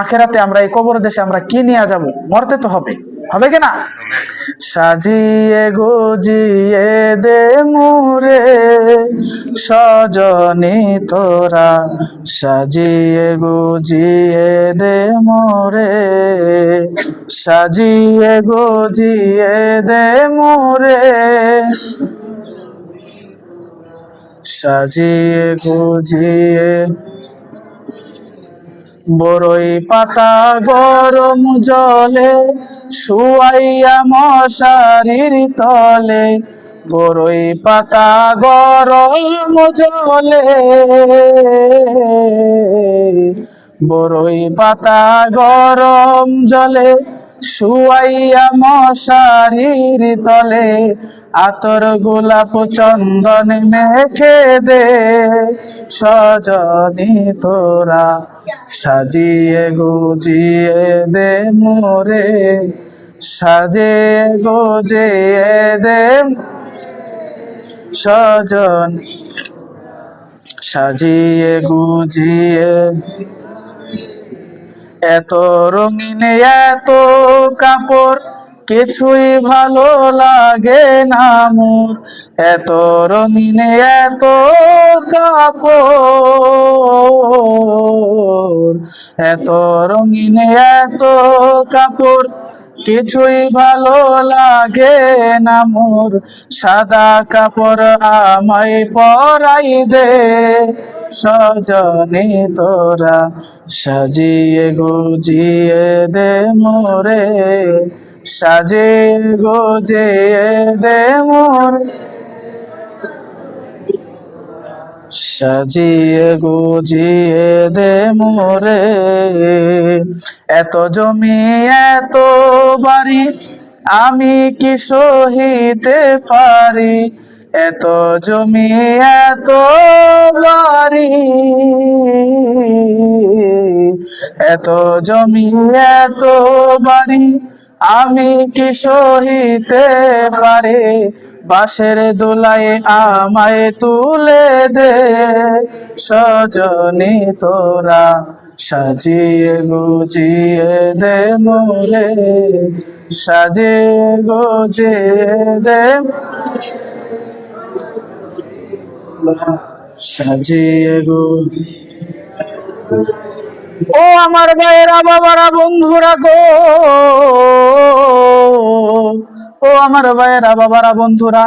আখেরাতে আমরা এই কবর দেশে আমরা কি নিয়ে যাব? মরতে তো হবে, হবে কিনা? সাজিয়ে গুজিয়ে দে মোরে সজনী তোরা, সাজিয়ে গুজিয়ে দে মোরে, সাজিয়ে গুজিয়ে দে মোরে, সাজিয়ে গুজিয়ে। বড়ই পাতা গরম জলে শুয়াইয়া মশারির তলে, বড়ই পাতা গরম জলে, বড়ই পাতা গরম জলে শুয়াইয়া মশারির তলে, আতর গোলাপ চন্দন মেখে দে সজনী তোরা, সাজিয়ে গুজিয়ে দে মোরে, সাজিয়ে গুজিয়ে দে সজন, সাজিয়ে গুজিয়ে। এত রঙিন এত কাপড় কিছুই ভালো লাগে না মোর, এত রঙিন এত কাপড়, এত রঙিন এত কাপড় কিছুই ভালো লাগে না মোর, সাদা কাপড় আমায় পরাই দে সজনী তোরা, সাজিয়ে গুজিয়ে দে মোরে, সাজিয়ে গুজিয়ে দে মোরে, সাজিয়ে গুজিয়ে দে মোরে। এত জমি এত বাড়ি আমি কি সহিতে পারি, এত জমি এত বাড়ি, এত জমি এত বাড়ি আমি কি সহিতে পারি, বাঁশের দোলায় আমায় তুলে দে সজনী তোরা, সাজিয়ে গুজিয়ে দে মোরে, সাজিয়ে গুজিয়ে দে, সাজিয়ে গুজিয়ে। ও আমার ভাইয়েরা বাবারা বন্ধুরা গো, ও আমার ভাইয়েরা বাবারা বন্ধুরা,